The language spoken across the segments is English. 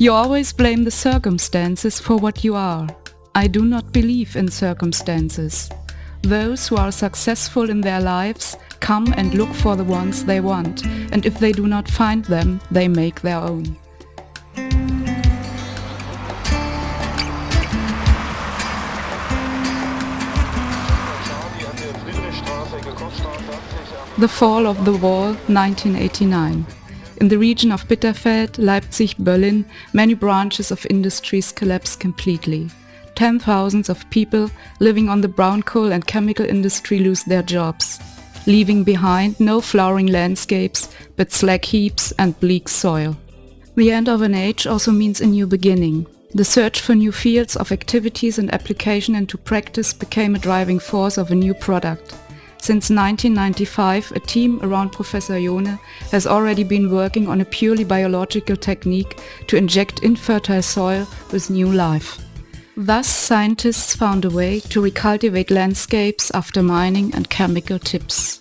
You always blame the circumstances for what you are. I do not believe in circumstances. Those who are successful in their lives come and look for the ones they want, and if they do not find them, they make their own. The Fall of the Wall, 1989. In the region of Bitterfeld, Leipzig, Berlin, many branches of industries collapsed completely. 10,000s of people living on the brown coal and chemical industry lose their jobs, leaving behind no flowering landscapes, but slag heaps and bleak soil. The end of an age also means a new beginning. The search for new fields of activities and application into practice became a driving force of a new product. Since 1995, a team around Professor Jone has already been working on a purely biological technique to inject infertile soil with new life. Thus, scientists found a way to recultivate landscapes after mining and chemical tips.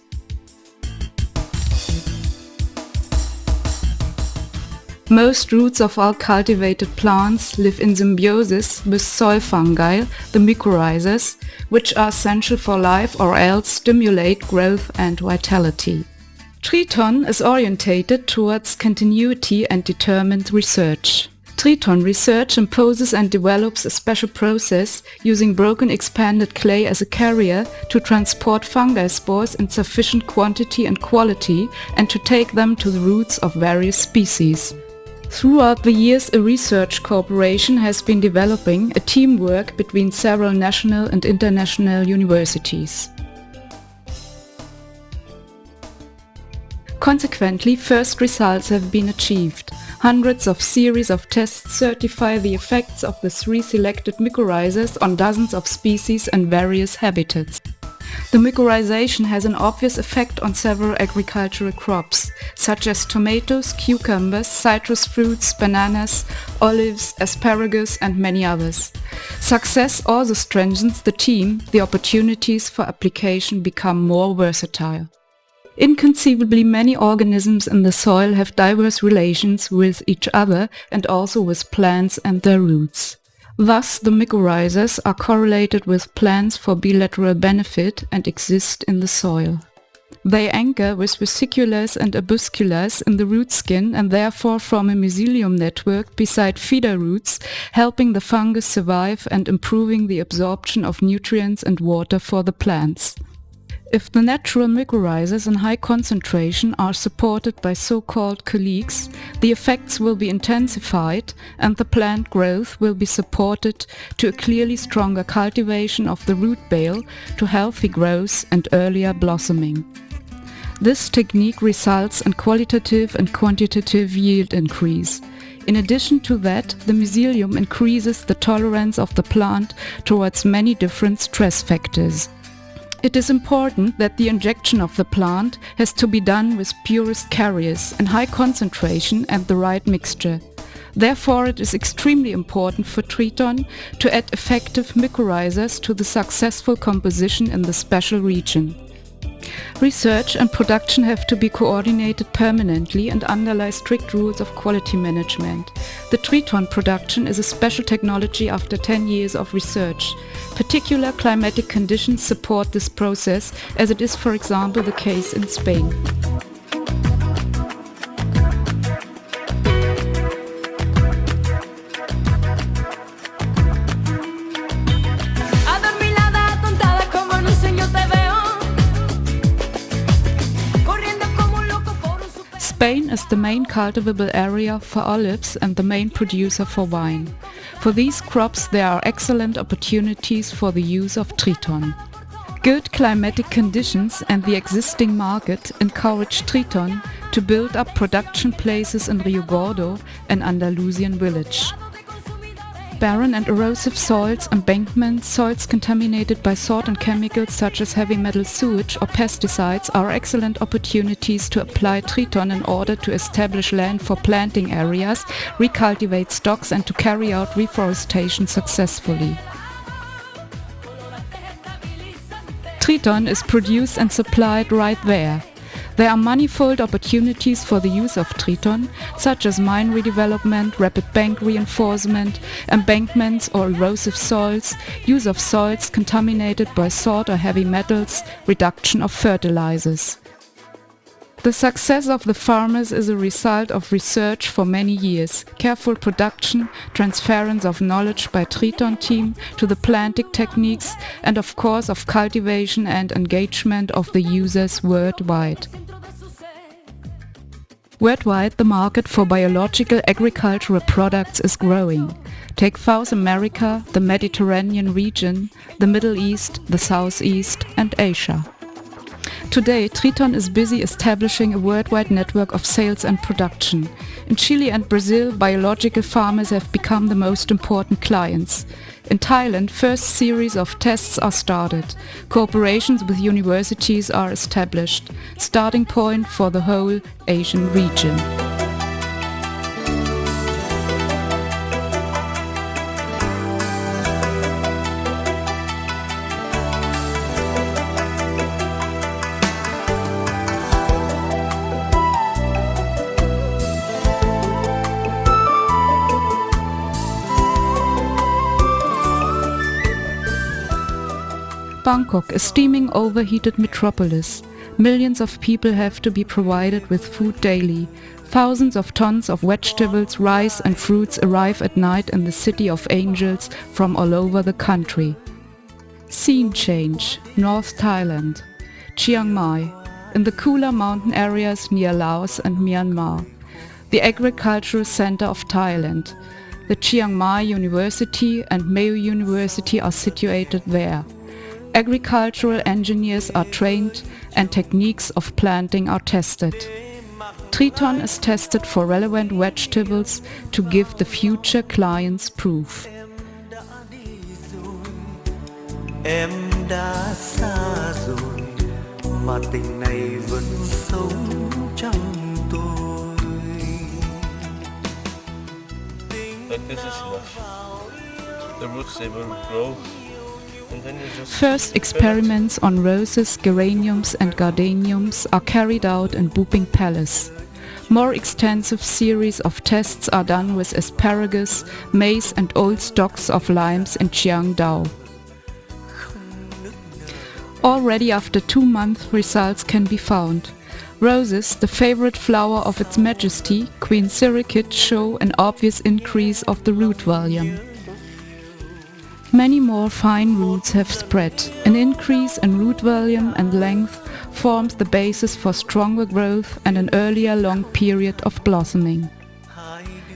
Most roots of all cultivated plants live in symbiosis with soil fungi, the mycorrhizas, which are essential for life or else stimulate growth and vitality. Triton is orientated towards continuity and determined research. Triton research imposes and develops a special process using broken expanded clay as a carrier to transport fungi spores in sufficient quantity and quality and to take them to the roots of various species. Throughout the years, a research cooperation has been developing, a teamwork between several national and international universities. Consequently, first results have been achieved. Hundreds of series of tests certify the effects of the 3 selected mycorrhizas on dozens of species and various habitats. The mycorrhization has an obvious effect on several agricultural crops, such as tomatoes, cucumbers, citrus fruits, bananas, olives, asparagus and many others. Success also strengthens the team, the opportunities for application become more versatile. Inconceivably many organisms in the soil have diverse relations with each other and also with plants and their roots. Thus, the mycorrhizas are correlated with plants for bilateral benefit and exist in the soil. They anchor with vesiculars and arbusculars in the root skin and therefore form a mycelium network beside feeder roots, helping the fungus survive and improving the absorption of nutrients and water for the plants. If the natural mycorrhizas in high concentration are supported by so-called colleagues, the effects will be intensified and the plant growth will be supported to a clearly stronger cultivation of the root bale, to healthy growth and earlier blossoming. This technique results in qualitative and quantitative yield increase. In addition to that, the mycelium increases the tolerance of the plant towards many different stress factors. It is important that the injection of the plant has to be done with purest carriers in high concentration and the right mixture. Therefore, it is extremely important for Triton to add effective mycorrhizas to the successful composition in the special region. Research and production have to be coordinated permanently and underlie strict rules of quality management. The triton production is a special technology after 10 years of research. Particular climatic conditions support this process, as it is, for example, the case in Spain. Spain is the main cultivable area for olives and the main producer for wine. For these crops there are excellent opportunities for the use of triton. Good climatic conditions and the existing market encourage Triton to build up production places in Rio Gordo, an Andalusian village. Barren and erosive soils, embankments, soils contaminated by salt and chemicals such as heavy metal sewage or pesticides are excellent opportunities to apply Triton in order to establish land for planting areas, recultivate stocks and to carry out reforestation successfully. Triton is produced and supplied right there. There are manifold opportunities for the use of triton, such as mine redevelopment, rapid bank reinforcement, embankments or erosive soils, use of soils contaminated by salt or heavy metals, reduction of fertilizers. The success of the farmers is a result of research for many years, careful production, transference of knowledge by Triton team to the planting techniques, and of course of cultivation and engagement of the users worldwide. Worldwide, the market for biological agricultural products is growing. Take South America, the Mediterranean region, the Middle East, the Southeast and Asia. Today, Triton is busy establishing a worldwide network of sales and production. In Chile and Brazil, biological farmers have become the most important clients. In Thailand, first series of tests are started. Cooperations with universities are established. Starting point for the whole Asian region. Bangkok, a steaming overheated metropolis. Millions of people have to be provided with food daily. Thousands of tons of vegetables, rice and fruits arrive at night in the City of Angels from all over the country. Scene change, North Thailand. Chiang Mai, in the cooler mountain areas near Laos and Myanmar. The agricultural center of Thailand. The Chiang Mai University and Mayo University are situated there. Agricultural engineers are trained and techniques of planting are tested. Triton is tested for relevant vegetables to give the future clients proof. Em đã xa rồi mà tình này vẫn sống trong tôi. Like this is enough. The roots, they will grow. First experiments on roses, geraniums and gardeniums are carried out in Buping Palace. More extensive series of tests are done with asparagus, maize and old stocks of limes in Chiang Dao. Already after 2 months results can be found. Roses, the favorite flower of Its Majesty, Queen Sirikit, show an obvious increase of the root volume. Many more fine roots have spread. An increase in root volume and length forms the basis for stronger growth and an earlier long period of blossoming.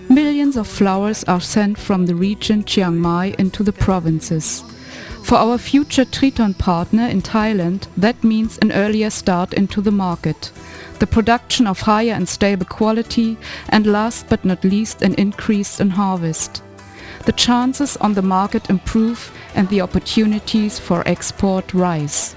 Millions of flowers are sent from the region Chiang Mai into the provinces. For our future Triton partner in Thailand, that means an earlier start into the market, the production of higher and stable quality, and last but not least an increase in harvest. The chances on the market improve and the opportunities for export rise.